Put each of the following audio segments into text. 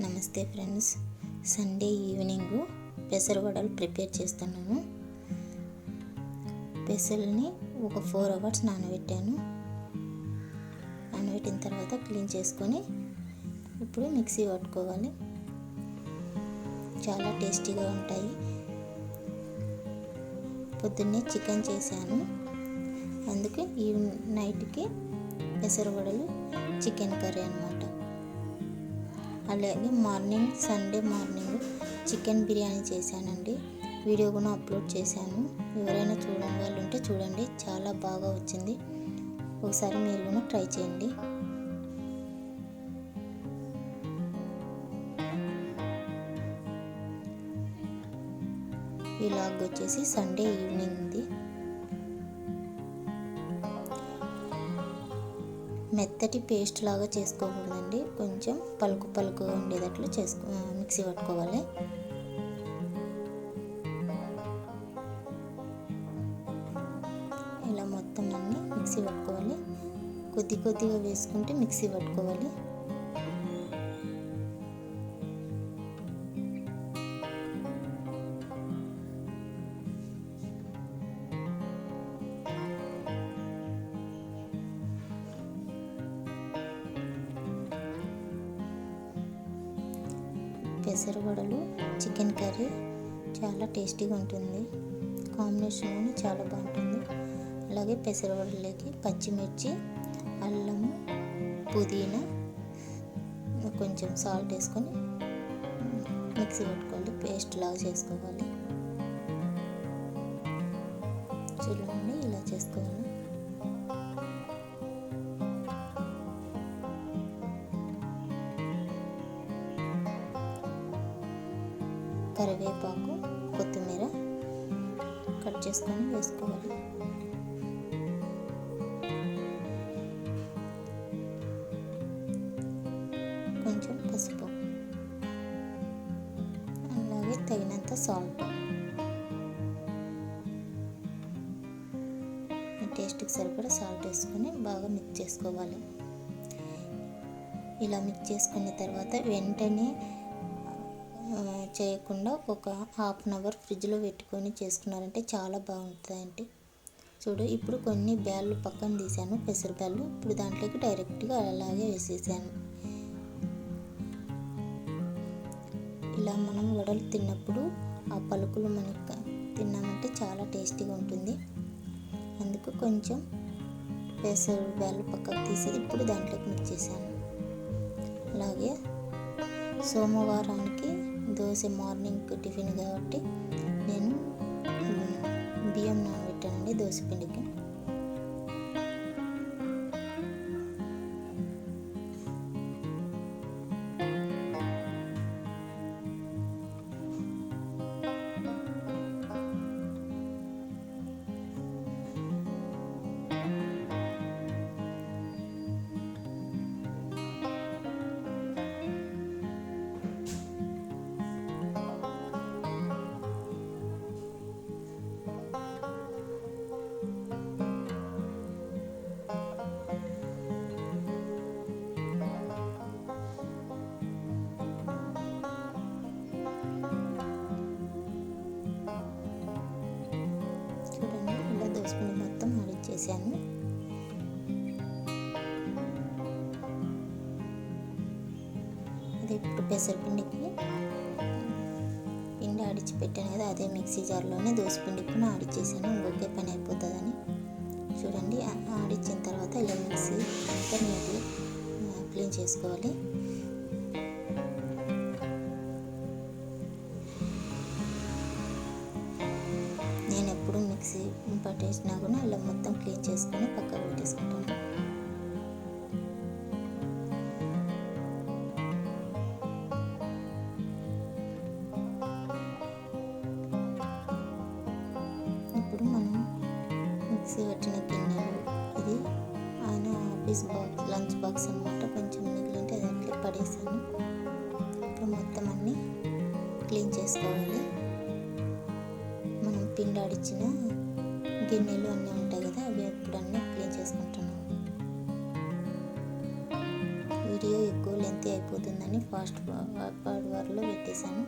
నమస్తే friends, Sunday evening పెసర వడలు ప్రిపేర్ చేస్తున్నాను. పెసల్ని ఒక 4 hours నానబెట్టాను. నానబెట్టిన తర్వాత క్లీన్ చేసుకొని ఇప్పుడు మిక్సీ పట్టుకోవాలి. చాలా టేస్టీగా ఉంటాయి. పొద్దున్నే చికెన్ చేశాను, అందుకే ఈ నైట్కి పెసర వడలు చికెన్ కర్రీ అన్నమాట. అలాగే సండే మార్నింగ్ చికెన్ బిర్యానీ చేశానండి. వీడియో కూడా అప్లోడ్ చేశాను. ఎవరైనా చూడని వాళ్ళు ఉంటే చూడండి, చాలా బాగా వచ్చింది. ఒకసారి మీరు కూడా ట్రై చేయండి. ఈ వ్లాగ్ వచ్చేసి సండే ఈవినింగ్ది. మెత్తటి పేస్ట్ లాగా చేసుకోకూడదండి, కొంచెం పలుకుగా ఉండేటట్లు మిక్సీ పట్టుకోవాలి. ఇలా మొత్తం అన్నీ మిక్సీ పట్టుకోవాలి. కొద్దిగా వేసుకుంటే మిక్సీ పట్టుకోవాలి. పెసర వడలు చికెన్ కర్రీ చాలా టేస్టీగా ఉంటుంది. కాంబినేషన్ చాలా బాగుంటుంది. అలాగే పెసర వడలకి పచ్చిమిర్చి, అల్లము, పుదీనా, కొంచెం సాల్ట్ వేసుకొని మిక్సీ పట్టుకోవాలి. పేస్ట్ లాగా చేసుకోవాలి. చూడండి, ఇలా చేసుకోవాలి. కరివేపాకు, కొత్తిమీర కట్ చేసుకొని వేసుకోవాలి. కొంచెం పసుపు, అలాగే తగినంత సాల్ట్. టేస్ట్కి సరిపడా సాల్ట్ వేసుకొని బాగా మిక్స్ చేసుకోవాలి. ఇలా మిక్స్ చేసుకున్న తర్వాత వెంటనే చేయకుండా ఒక 1/2 hour ఫ్రిడ్జ్లో పెట్టుకొని చేసుకున్నారంటే చాలా బాగుంటుందండి. ఇప్పుడు కొన్ని బ్యాళ్ళు పక్కన తీసాను, పెసర బ్యాళ్ళు. ఇప్పుడు దాంట్లోకి డైరెక్ట్గా అలాగే వేసేసాను. ఇలా మనం వడలు తిన్నప్పుడు ఆ పలుకులు మనకు తిన్నామంటే చాలా టేస్టీగా ఉంటుంది. అందుకు కొంచెం పెసర బ్యాళ్ళు పక్కకు తీసి ఇప్పుడు దాంట్లోకి మిక్స్ చేశాను. అలాగే సోమవారానికి దోశ మార్నింగ్ టిఫిన్ కాబట్టి నేను బియ్యం నానబెట్టానండి దోశ పిండికి. మొత్తం ఆడిచ్చేసాను. అదే ఇప్పుడు పెసరపిండికి పిండి ఆడిచ్చి పెట్టాను కదా, అదే మిక్సీ జార్లోనే దోశ పిండికి కూడా ఆడిచ్చేసాను. ఇంకొకే పని అయిపోతుందని. చూడండి, ఆడిచ్చిన తర్వాత ఇలా మిక్సీ అంతా నీట్గా క్లీన్ చేసుకోవాలి. నేను ఎప్పుడు మిక్సీ పట్టేసినా కూడా ఇలా మొత్తం క్లీన్ చేసుకొని పక్కకు పెట్టేసుకుంటాను. ఇప్పుడు మనం మిక్సీ పట్టిన గిన్నెలు, ఇది ఆయన ఆఫీస్ లంచ్ బాక్స్ అన్నమాట. కొంచెం మిగిలింటే దాంట్లో పడేసాను. ఇప్పుడు మొత్తం అన్నీ క్లీన్ చేసుకోవాలి. మనం పిండి ఆడిచ్చిన గిన్నెలు అన్నీ ఉంటాయి కదా, అవి ఇప్పుడు అన్నీ క్లీన్ చేసుకుంటున్నాను. వీడియో ఎక్కువ లెంత్ అయిపోతుందని ఫాస్ట్ ఫార్వర్డ్లో పెట్టేశాను.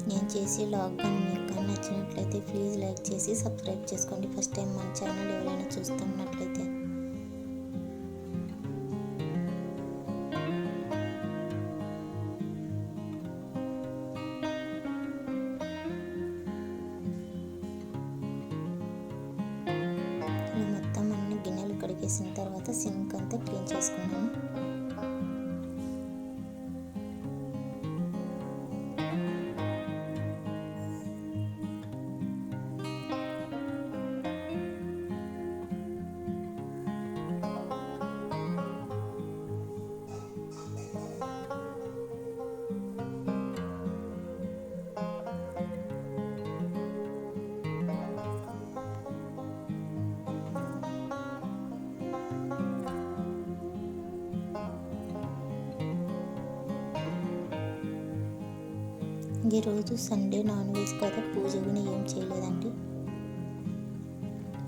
నేను చేసే లాక్డౌన్ మీకు కానీ నచ్చినట్లయితే ప్లీజ్ లైక్ చేసి సబ్స్క్రైబ్ చేసుకోండి. ఫస్ట్ టైం మన ఛానల్ ఎవరైనా చూస్తున్నట్లయితే. ఇలా మొత్తం అన్ని గిన్నెలు కడిగేసిన తర్వాత సింక్ అంతా క్లీన్ చేసుకున్నాను. ఈరోజు సండే నాన్ వెజ్ కదా, పూజ కూడా ఏం చేయలేదండి.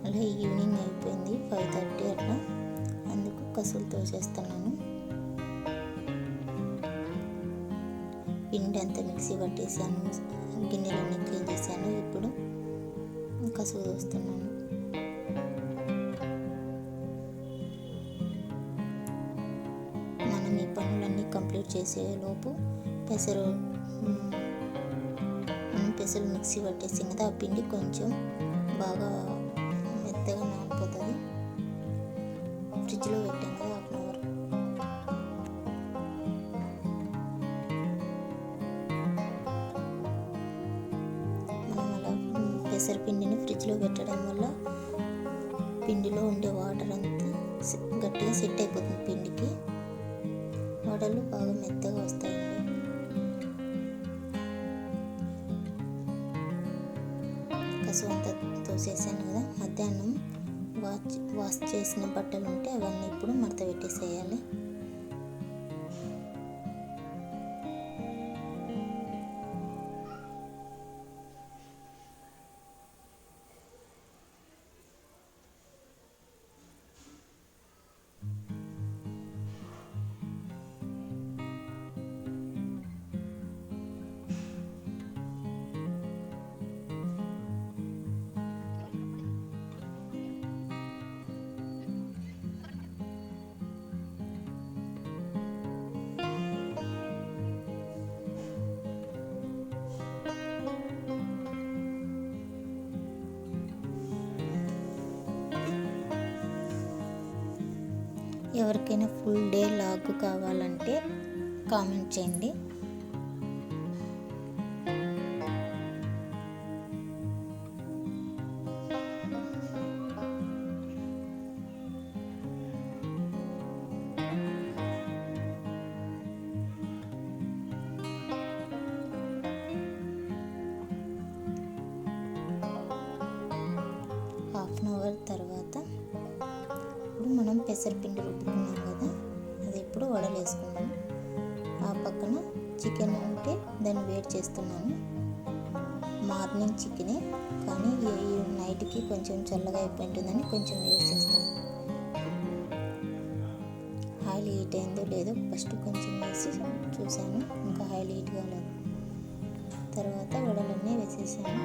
అలా ఈవినింగ్ అయిపోయింది 5:30 అట్లా, అందుకు కసులు తోసేస్తున్నాను. పిండి అంతా మిక్సీ పట్టేసాను, గిన్నెలన్నీ క్లీన్ చేశాను. ఇప్పుడు కసులు తోస్తున్నాను. మనం ఈ పనులన్నీ కంప్లీట్ చేసేలోపు పెసలు మిక్సీ పట్టేసి కదా, ఆ పిండి కొంచెం బాగా మెత్తగా నానిపోతుంది. ఫ్రిడ్జ్లో పెట్టాం కదా 1/2 అవర్. మనం అలా పెసరపిండిని ఫ్రిడ్జ్లో పెట్టడం వల్ల పిండిలో ఉండే వాటర్ అంతా గట్టిగా సెట్ అయిపోతుంది. పిండికి వడలు బాగా మెత్తగా వస్తాయండి. కసువు అంతా తోసేసాను కదా. మధ్యాహ్నం వాష్ చేసిన బట్టలు ఉంటే అవన్నీ ఇప్పుడు మడత పెట్టేసేయాలి. ఎవరికైనా ఫుల్ డే లాగ్ కావాలంటే కామెంట్ చేయండి. హాఫ్ అన్ అవర్ తర్వాత ఇప్పుడు మనం పెసరపిండి రుబ్బుకున్నాం కదా, అది ఇప్పుడు వడలు వేసుకున్నాము. ఆ పక్కన చికెన్ ఉంటే దాన్ని వేడి చేస్తున్నాను. మార్నింగ్ చికెనే కానీ ఈ నైట్కి కొంచెం చల్లగా అయిపోయింటుందని కొంచెం వేడి చేస్తాను. ఆయిల్ హీట్ అయిందో లేదో ఫస్ట్ కొంచెం వేసి చూశాను, ఇంకా ఆయిల్ హీట్ కాలేదు. తర్వాత వడలన్నీ వేసేసాను.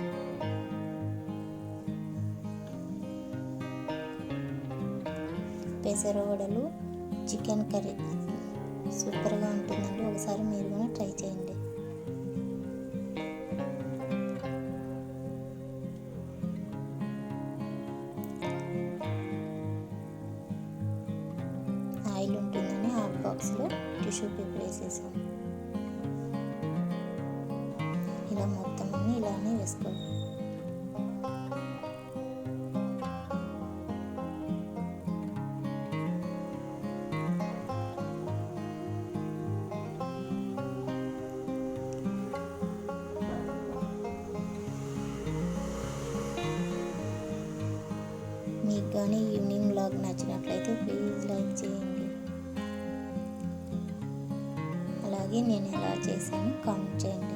పెసర వడలు చికెన్ కర్రీ సూపర్గా ఉంటుందండి. ఒకసారి మీరు కూడా ట్రై చేయండి. ఆయిల్ ఉంటుందని హాట్ బాక్స్లో టిష్యూ పేపర్ వేసేసాను. ఇలా మొత్తం అన్నీ ఇలానే వేసుకోవాలి. కానీ ఈవినింగ్ వ్లాగ్ నచ్చినట్లయితే ప్లీజ్ లైక్ చేయండి. అలాగే నేను ఎలా చేశాను కామెంట్ చేయండి.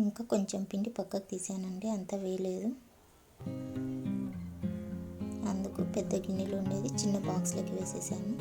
ఇంకా కొంచెం పిండి పక్కకు తీసానండి, అంతా వేయలేదు. అందుకు పెద్ద గిన్నెలో ఉండేది చిన్న బాక్స్లోకి వేసేసాను.